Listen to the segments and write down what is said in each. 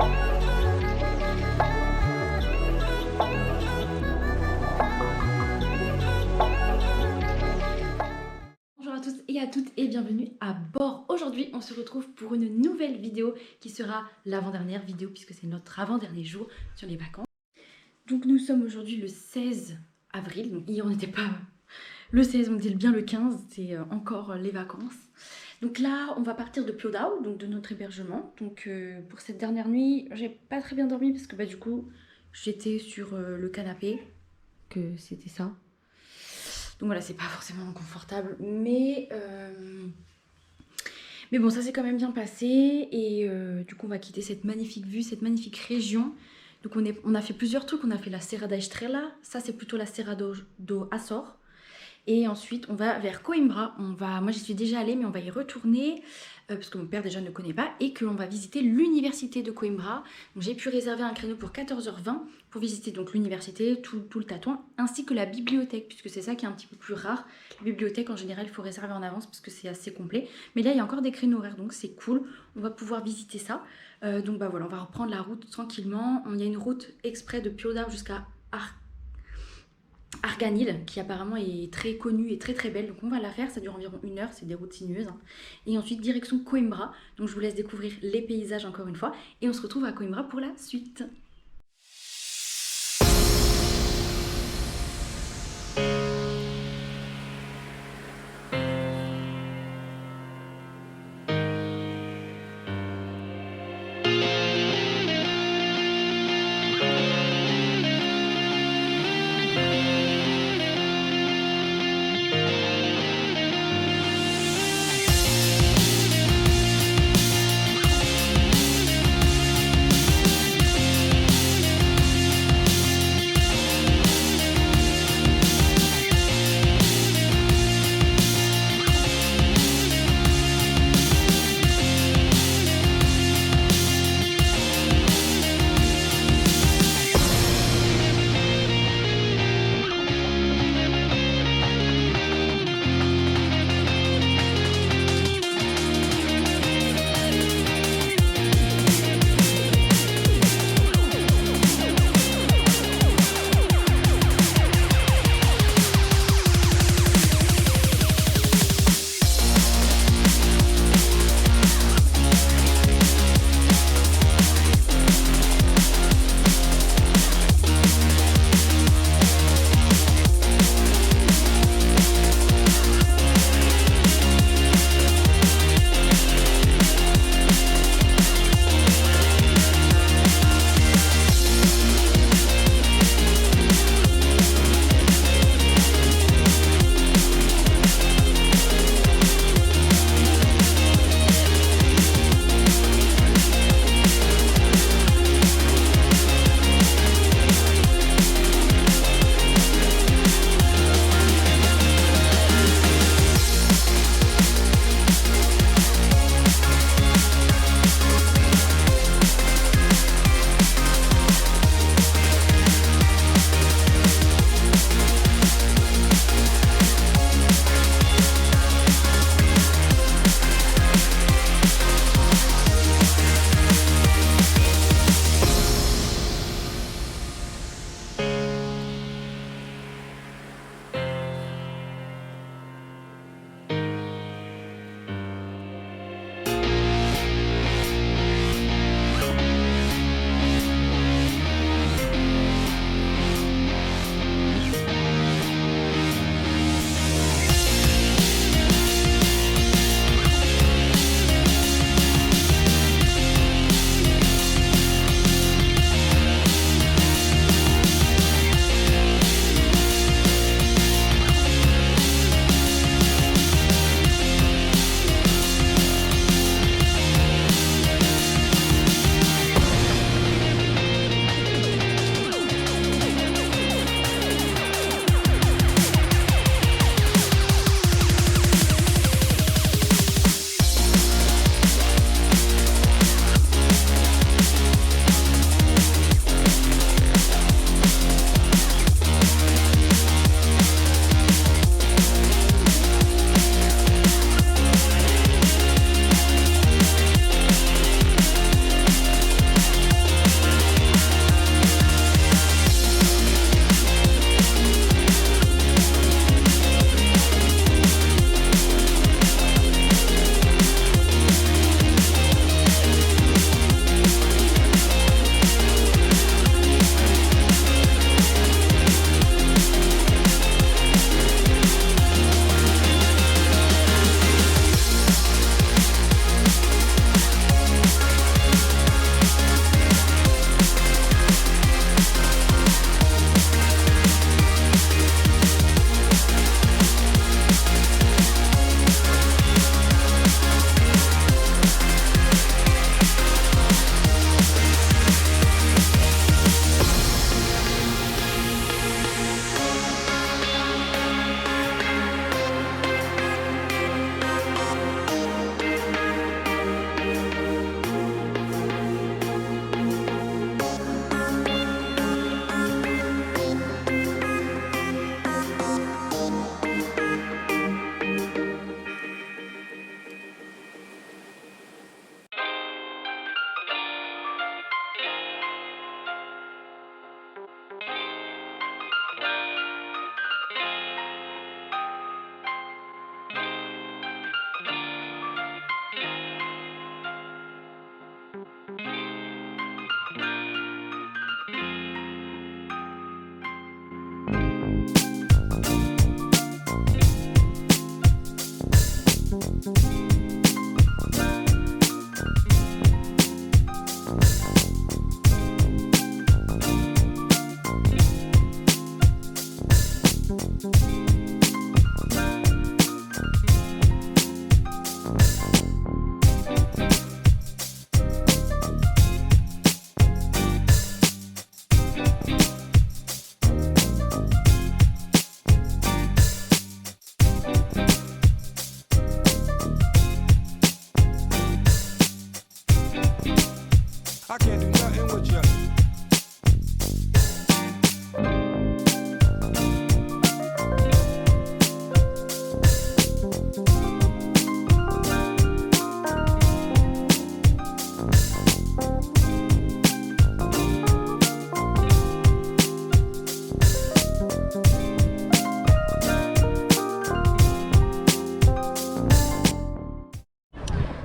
Bonjour à tous et à toutes et bienvenue à bord. Aujourd'hui on se retrouve pour une nouvelle vidéo qui sera l'avant-dernière vidéo puisque c'est notre avant-dernier jour sur les vacances. Donc nous sommes aujourd'hui le 16 avril, donc hier on n'était pas le 16, on était bien le 15, c'est encore les vacances. Donc là on va partir de Piodao, donc de notre hébergement. Donc pour cette dernière nuit j'ai pas très bien dormi parce que du coup j'étais sur le canapé, que c'était ça. Donc voilà, c'est pas forcément confortable, mais bon, ça s'est quand même bien passé. Et du coup, on va quitter cette magnifique vue, cette magnifique région. Donc on a fait plusieurs trucs. On a fait la Serra da Estrela. Ça, c'est plutôt la Serra do Açor. Et ensuite, on va vers Coimbra. Moi, j'y suis déjà allée, mais on va y retourner parce que mon père déjà ne connaît pas et qu'on va visiter l'université de Coimbra. Donc, j'ai pu réserver un créneau pour 14h20 pour visiter donc l'université, tout le tatouin, ainsi que la bibliothèque, puisque c'est ça qui est un petit peu plus rare. La bibliothèque, en général, il faut réserver en avance parce que c'est assez complet. Mais là, il y a encore des créneaux horaires, donc c'est cool. On va pouvoir visiter ça. Donc voilà, on va reprendre la route tranquillement. Il y a une route exprès de Piodao jusqu'à Arganil, qui apparemment est très connue et très très belle, donc on va la faire, ça dure environ 1 heure, c'est des routes sinueuses. Et ensuite direction Coimbra, donc je vous laisse découvrir les paysages encore une fois, et on se retrouve à Coimbra pour la suite. I can't do nothing with you.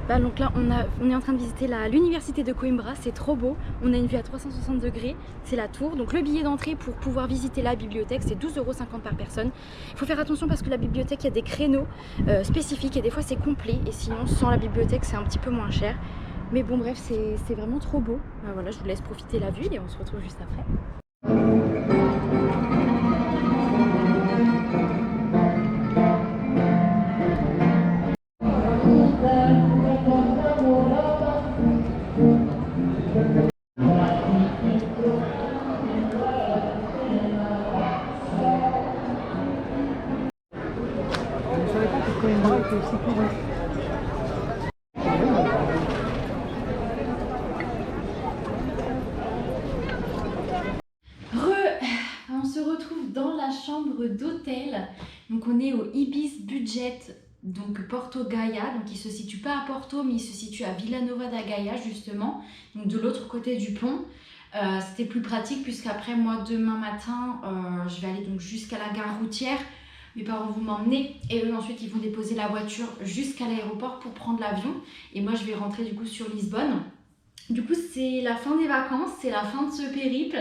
Bah, donc là on est en train de visiter l'université de Coimbra, c'est trop beau, on a une vue à 360 degrés, c'est la tour. Donc le billet d'entrée pour pouvoir visiter la bibliothèque c'est 12,50 € par personne. Il faut faire attention parce que la bibliothèque il y a des créneaux spécifiques et des fois c'est complet, et sinon sans la bibliothèque c'est un petit peu moins cher. Mais bon bref, c'est vraiment trop beau. Bah, voilà, je vous laisse profiter la vue et on se retrouve juste après. Je savais pas que Coimbra était aussi couru. On se retrouve dans la chambre d'hôtel. Donc on est au Ibis Budget, donc Porto Gaia. Donc il se situe pas à Porto, mais il se situe à Vila Nova da Gaia justement, donc de l'autre côté du pont. C'était plus pratique puisqu'après moi demain matin je vais aller donc jusqu'à la gare routière. Mes parents vont m'emmener et eux ensuite ils vont déposer la voiture jusqu'à l'aéroport pour prendre l'avion. Et moi je vais rentrer du coup sur Lisbonne. Du coup c'est la fin des vacances, c'est la fin de ce périple.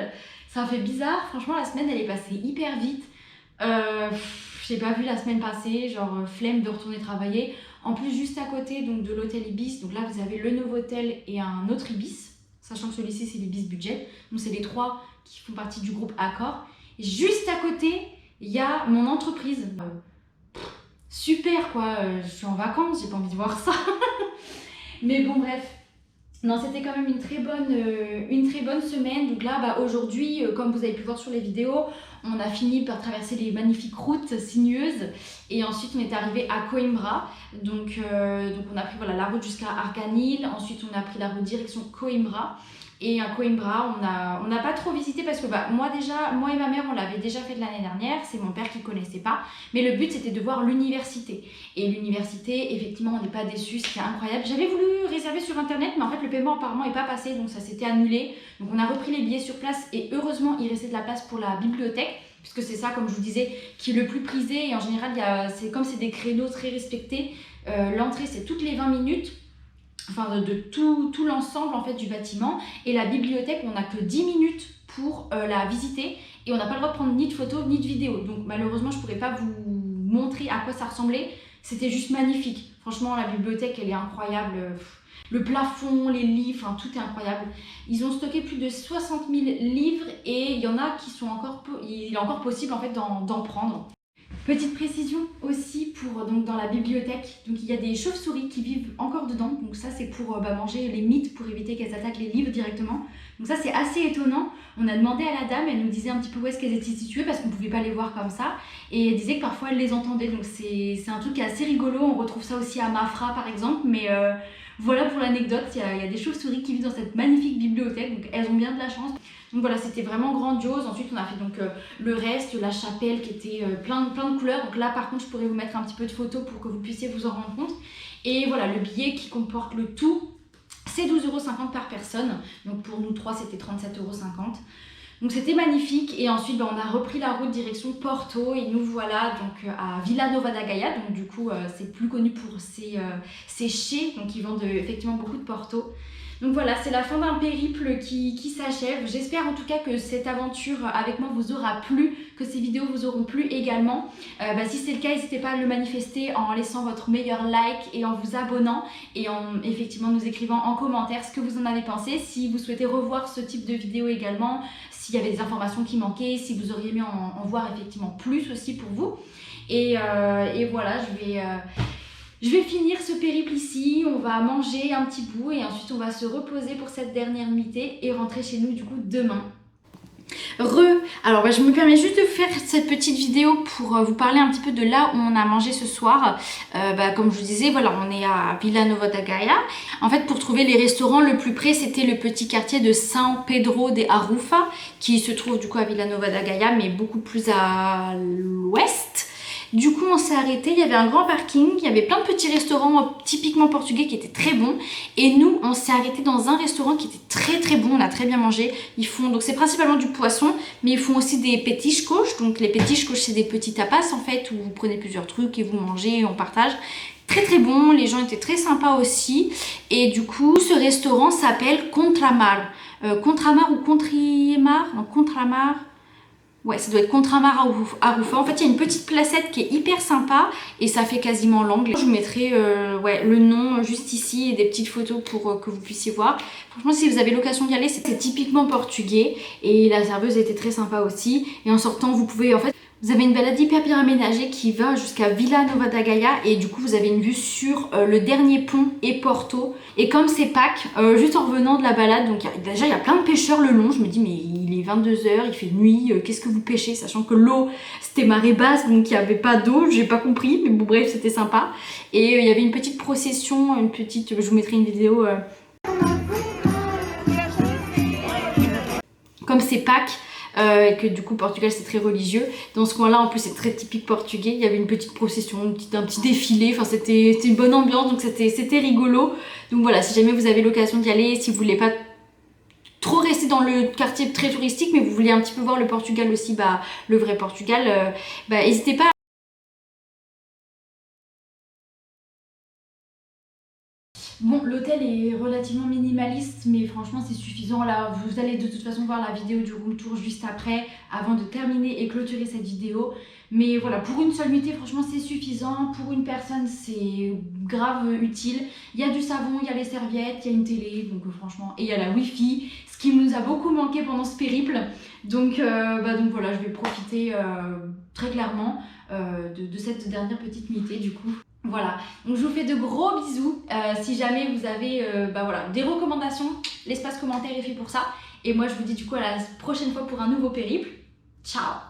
Ça fait bizarre, franchement la semaine elle est passée hyper vite. J'ai pas vu la semaine passée, genre flemme de retourner travailler. En plus juste à côté donc de l'hôtel Ibis, donc là vous avez le Novotel et un autre Ibis. Sachant que celui-ci c'est l'Ibis Budget, donc c'est les trois qui font partie du groupe Accor. Et juste à côté, il y a mon entreprise. Super quoi, je suis en vacances, j'ai pas envie de voir ça. Mais bon bref, non c'était quand même une très bonne semaine. Donc là bah, aujourd'hui, comme vous avez pu voir sur les vidéos, on a fini par traverser les magnifiques routes sinueuses. Et ensuite on est arrivé à Coimbra. Donc on a pris voilà, la route jusqu'à Arganil. Ensuite on a pris la route direction Coimbra. Et à Coimbra, on n'a pas trop visité parce que bah, moi et ma mère, on l'avait déjà fait de l'année dernière. C'est mon père qui connaissait pas. Mais le but, c'était de voir l'université. Et l'université, effectivement, on n'est pas déçus. C'était incroyable. J'avais voulu réserver sur Internet, mais en fait, le paiement apparemment n'est pas passé. Donc ça s'était annulé. Donc on a repris les billets sur place. Et heureusement, il restait de la place pour la bibliothèque. Puisque c'est ça, comme je vous disais, qui est le plus prisé. Et en général, comme c'est des créneaux très respectés, l'entrée, c'est toutes les 20 minutes. Enfin de tout l'ensemble en fait du bâtiment, et la bibliothèque on n'a que 10 minutes pour la visiter et on n'a pas le droit de prendre ni de photos ni de vidéos, donc malheureusement je pourrais pas vous montrer à quoi ça ressemblait. C'était juste magnifique, franchement la bibliothèque elle est incroyable, le plafond, les livres, enfin, tout est incroyable. Ils ont stocké plus de 60 000 livres et il y en a qui sont il est encore possible en fait d'en prendre. Petite précision aussi donc dans la bibliothèque, donc il y a des chauves-souris qui vivent encore dedans, donc ça c'est pour manger les mythes pour éviter qu'elles attaquent les livres directement. Donc ça c'est assez étonnant. On a demandé à la dame, elle nous disait un petit peu où est-ce qu'elles étaient situées parce qu'on ne pouvait pas les voir comme ça, et elle disait que parfois elle les entendait, donc c'est un truc qui est assez rigolo. On retrouve ça aussi à Mafra par exemple, mais voilà pour l'anecdote, il y a des chauves-souris qui vivent dans cette magnifique bibliothèque, donc elles ont bien de la chance. Donc voilà, c'était vraiment grandiose. Ensuite, on a fait donc le reste, la chapelle qui était plein de couleurs. Donc là, par contre, je pourrais vous mettre un petit peu de photos pour que vous puissiez vous en rendre compte. Et voilà, le billet qui comporte le tout, c'est 12,50 € par personne. Donc pour nous trois, c'était 37,50 €. Donc c'était magnifique. Et ensuite, on a repris la route direction Porto et nous voilà donc à Vila Nova da Gaia. Donc du coup, c'est plus connu pour ses chais. Donc ils vendent effectivement beaucoup de Porto. Donc voilà, c'est la fin d'un périple qui s'achève. J'espère en tout cas que cette aventure avec moi vous aura plu, que ces vidéos vous auront plu également. Si c'est le cas, n'hésitez pas à le manifester en laissant votre meilleur like et en vous abonnant et en effectivement nous écrivant en commentaire ce que vous en avez pensé. Si vous souhaitez revoir ce type de vidéo également, s'il y avait des informations qui manquaient, si vous auriez aimé en voir effectivement plus aussi pour vous. Et voilà, je vais finir ce périple ici, on va manger un petit bout et ensuite on va se reposer pour cette dernière nuitée et rentrer chez nous du coup demain. Alors je me permets juste de faire cette petite vidéo pour vous parler un petit peu de là où on a mangé ce soir. Comme je vous disais, voilà, on est à Vila Nova da Gaia. En fait, pour trouver les restaurants le plus près, c'était le petit quartier de São Pedro de Arufa qui se trouve du coup à Vila Nova da Gaia, mais beaucoup plus à l'ouest. Du coup on s'est arrêté, il y avait un grand parking, il y avait plein de petits restaurants typiquement portugais qui étaient très bons. Et nous on s'est arrêté dans un restaurant qui était très bon, on a très bien mangé. Ils font, donc c'est principalement du poisson, mais ils font aussi des petiscos. Donc les petiscos c'est des petits tapas en fait, où vous prenez plusieurs trucs et vous mangez et on partage. Très bon, les gens étaient très sympas aussi. Et du coup ce restaurant s'appelle Contramar. Contramar ou Contrimar, non Contramar. Ouais, ça doit être Contramar Arufa. En fait, il y a une petite placette qui est hyper sympa et ça fait quasiment l'angle. Je vous mettrai le nom juste ici et des petites photos pour que vous puissiez voir. Franchement, si vous avez l'occasion d'y aller, c'est typiquement portugais et la serveuse était très sympa aussi. Et en sortant, vous pouvez, en fait, vous avez une balade hyper bien aménagée qui va jusqu'à Vila Nova da Gaia et du coup vous avez une vue sur le dernier pont et Porto. Et comme c'est Pâques, juste en revenant de la balade, donc déjà il y a plein de pêcheurs le long. Je me dis mais il est 22 h, il fait nuit, qu'est-ce que vous pêchez? Sachant que l'eau c'était marée basse donc il n'y avait pas d'eau, j'ai pas compris, mais bon bref c'était sympa. Et il y avait une petite procession, je vous mettrai une vidéo. Comme c'est Pâques. Et que du coup Portugal c'est très religieux. Dans ce coin là en plus c'est très typique portugais. Il y avait une petite procession, un petit défilé, enfin c'était une bonne ambiance, donc c'était rigolo. Donc voilà, si jamais vous avez l'occasion d'y aller, si vous voulez pas trop rester dans le quartier très touristique mais vous voulez un petit peu voir le Portugal aussi, le vrai Portugal, n'hésitez pas. Bon, l'hôtel est relativement minimaliste, mais franchement c'est suffisant. Là, vous allez de toute façon voir la vidéo du room tour juste après, avant de terminer et clôturer cette vidéo. Mais voilà, pour une seule nuitée, franchement c'est suffisant. Pour une personne, c'est grave utile. Il y a du savon, il y a les serviettes, il y a une télé, donc franchement, et il y a la wifi, ce qui nous a beaucoup manqué pendant ce périple. Donc voilà, je vais profiter très clairement de cette dernière petite nuitée du coup. Voilà, donc je vous fais de gros bisous. Si jamais vous avez des recommandations, l'espace commentaire est fait pour ça. Et moi je vous dis du coup à la prochaine fois pour un nouveau périple. Ciao!